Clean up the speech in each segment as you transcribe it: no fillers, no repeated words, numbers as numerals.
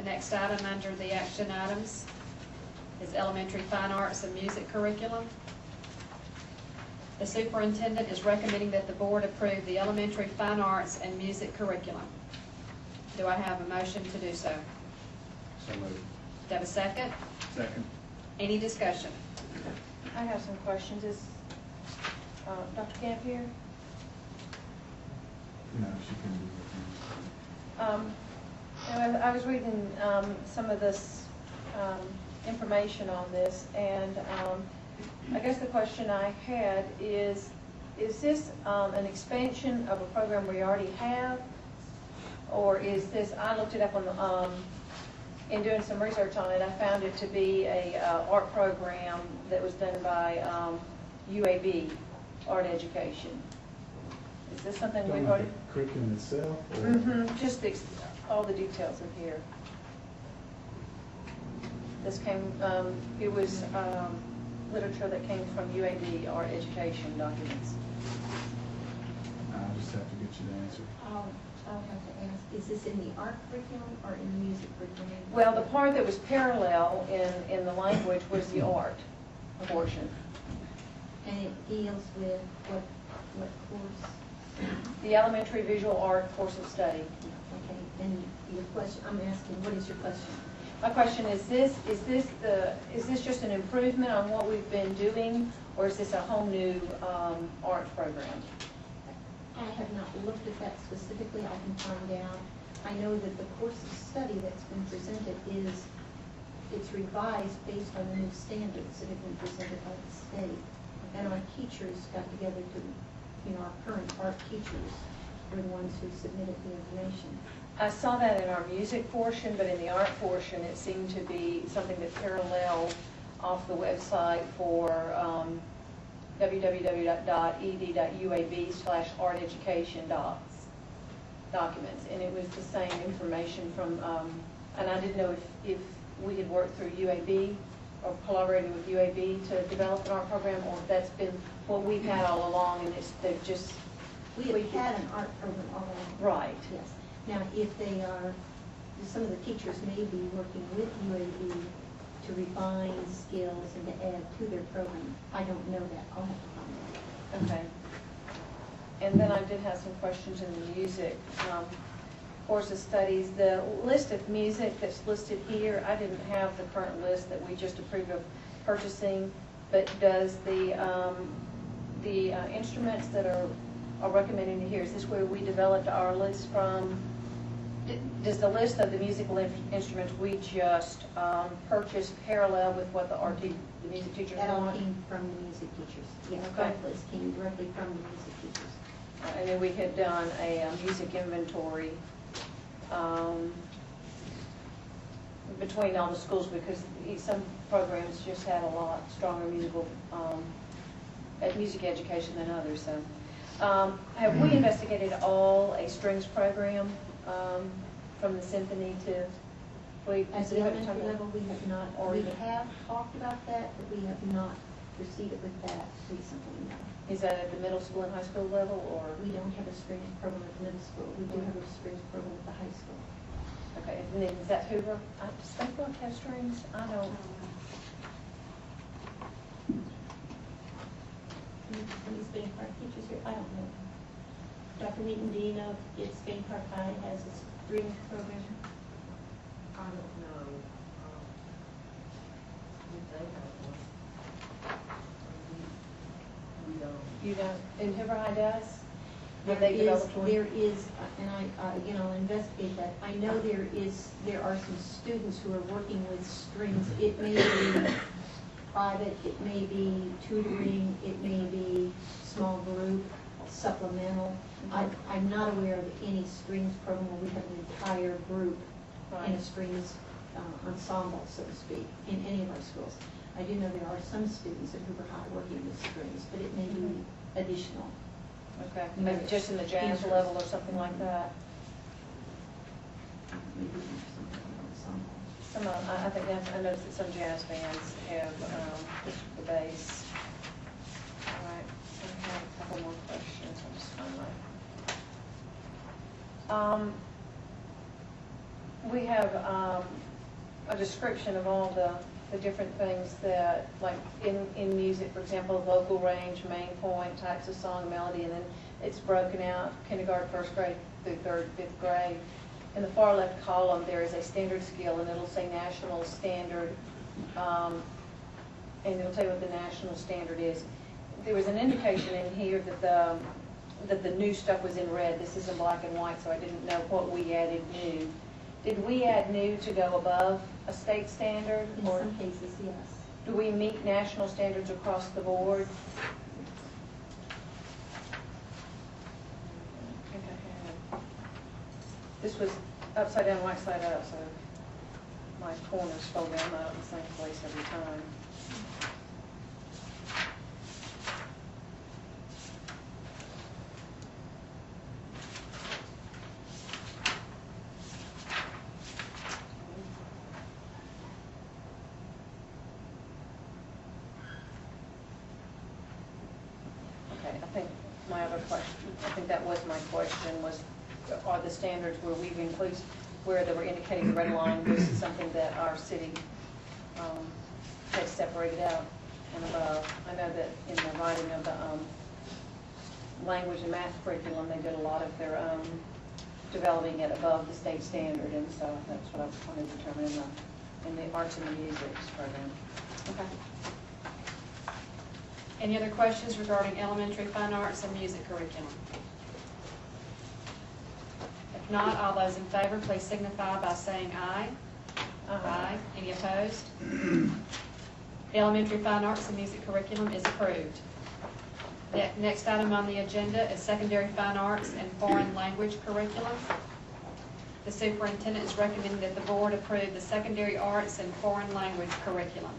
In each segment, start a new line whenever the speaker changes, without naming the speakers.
The next item under the action items is elementary fine arts and music curriculum. The superintendent is recommending that the board approve the elementary fine arts and music curriculum. Do I have a motion to do so?
So moved.
Do I have a second?
Second.
Any discussion?
I have some questions. Is Dr. Camp here?
No, she can do it.
I was reading some of this information on this, and I guess the question I had is this an expansion of a program we already have, or is this? I looked it up on the in doing some research on it. I found it to be a art program that was done by UAB, Art Education. Is this something we've already?
The curriculum itself? Or?
Mm-hmm. Just all the details in here. This came, it was literature that came from UAB Art Education documents.
I'll just have to get you the answer.
I'll have to ask, is this in the art curriculum or in the music curriculum?
Well, the part that was parallel in the language was the art portion.
And it deals with what course?
The elementary visual art course of study.
Okay, and your question, I'm asking, what is your question?
My question is this just an improvement on what we've been doing, or is this a whole new art program?
I have not looked at that specifically. I can find out. I know that the course of study that's been presented it's revised based on the new standards that have been presented by the state. And our teachers got together to, our current art teachers were the ones who submitted the information.
I saw that in our music portion, but in the art portion, it seemed to be something that paralleled off the website for www.ed.uab/arteducation documents, and it was the same information from, and I didn't know if we had worked through UAB or collaborated with UAB to develop an art program, or if that's been what we've had all along, and they've just...
We've had an art program all along.
Right.
Yes. Now, if they are, some of the teachers may be working with UAB to refine skills and to add to their program. I don't know that. I'll have to find out.
Okay. And then I did have some questions in the music course of studies. The list of music that's listed here, I didn't have the current list that we just approved of purchasing, but does the instruments that are recommended here, is this where we developed our list from? Does the list of the musical instruments we just purchased parallel with what the music teachers
That all
want?
came from the music teachers. Yes,
Okay.
that list came directly from the music teachers.
And then we had done a music inventory between all the schools, because some programs just had a lot stronger music education than others. So, have we investigated all a strings program from the symphony to?
At the elementary level, we have not. We have talked about that, but we have not proceeded with that recently. No.
Is that at the middle school and high school level, or?
We don't have a strings program at the middle school. We do have a strings program at the high school.
Okay, and then is that Hoover? Does Springfield have strings? I don't.
Any Spain Park teachers here? I don't know. Dr. Wheaton, do you know if Spain Park High has a strings program?
I don't know. They have one. We don't.
You don't? And Hoover High does?
There is, and again, I'll investigate that. I know there are some students who are working with strings. It may be private, it may be tutoring, it may be small group, supplemental. I'm not aware of any strings program where we have an entire group in a strings ensemble, so to speak, in any of our schools. I do know there are some students at Hoover High working with strings, but it may be additional.
Okay, maybe just in the jazz level or something like that.
Maybe something ensemble.
Some, I think I noticed that some jazz bands have the bass. All right, I have a couple more questions. I'll just find my. we have a description of all the different things that, like in music, for example, vocal range, main point, types of song, melody, and then it's broken out, kindergarten, first grade through third, fifth grade. In the far left column, there is a standard scale, and it'll say national standard, and it'll tell you what the national standard is. There was an indication in here that the new stuff was in red. This is in black and white, so I didn't know what we added new. Did we add new to go above a state standard?
In
Or
some cases, yes.
do we meet national standards across the board? I think I had. This was upside down, right side up, so my corners fold down out in the same place every time. Okay, I think my other question, I think that was my question, was are the standards where we've included, where they were indicating the red line was something that our city has separated out and above. I know that in the writing of the language and math curriculum, they did a lot of their own developing it above the state standard, and so that's what I was trying to determine in the arts and the music program.
Okay. Any other questions regarding elementary fine arts and music curriculum? If not, all those in favor, please signify by saying aye. Aye. Any opposed? The elementary fine arts and music curriculum is approved. The next item on the agenda is secondary fine arts and foreign language curriculum. The superintendent is recommending that the board approve the secondary arts and foreign language curriculum.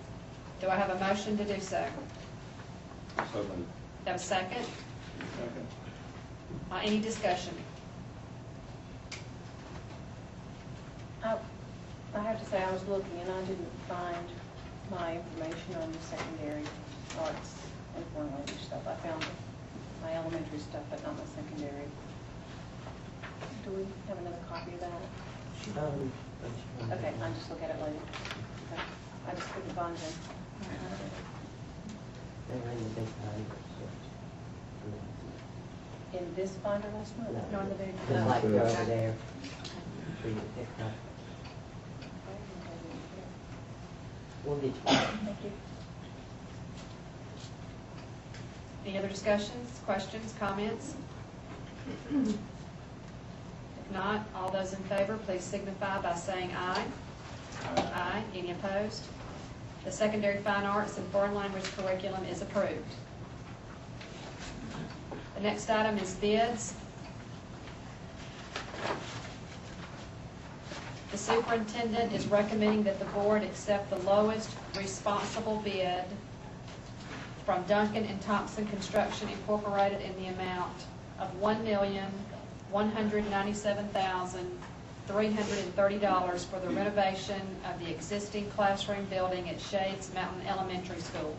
Do I have a motion to do so?
So moved.
Have a second?
Second.
Any discussion?
I have to say, I was looking and I didn't find my information on the secondary arts and foreign language stuff. I found my elementary stuff, but not my secondary. Do we have another copy of that? Okay, I'll just look at it later. Okay. I just couldn't find it. In this binder last month? No, in the big.
Just like they're over there for you to pick up. We'll get you.
Thank you.
Any other discussions, questions, comments? If not, all those in favor, please signify by saying aye. Aye. Any opposed? The secondary fine arts and foreign language curriculum is approved. The next item is bids. The superintendent is recommending that the board accept the lowest responsible bid from Duncan and Thompson Construction Incorporated in the amount of $1,197,330 for the renovation of the existing classroom building at Shades Mountain Elementary School.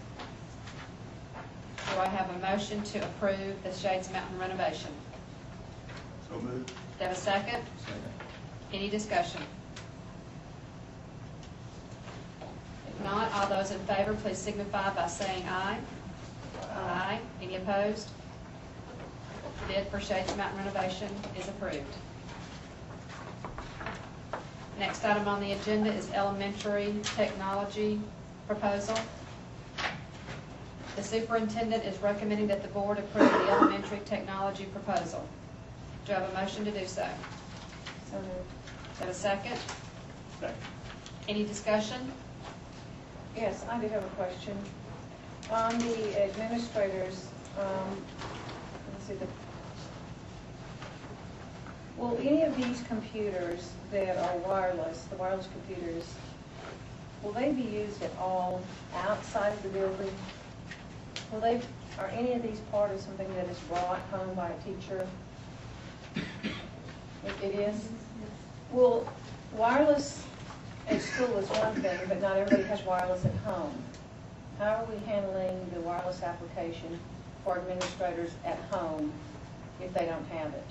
Do I have a motion to approve the Shades Mountain renovation?
So moved.
Do I have a second?
Second.
Any discussion? If not, all those in favor, please signify by saying aye. Aye. Any opposed? Bid for Shades Mountain renovation is approved. Next item on the agenda is elementary technology proposal. The superintendent is recommending that the board approve the elementary technology proposal. Do I have a motion to do so?
So moved.
Do I have a second?
Second.
Any discussion?
Yes, I do have a question. On the administrators, let's see, will any of these computers that are wireless, the wireless computers, will they be used at all outside of the building? Are any of these part of something that is brought home by a teacher? It is? Well, wireless at school is one thing, but not everybody has wireless at home. How are we handling the wireless application for administrators at home if they don't have it?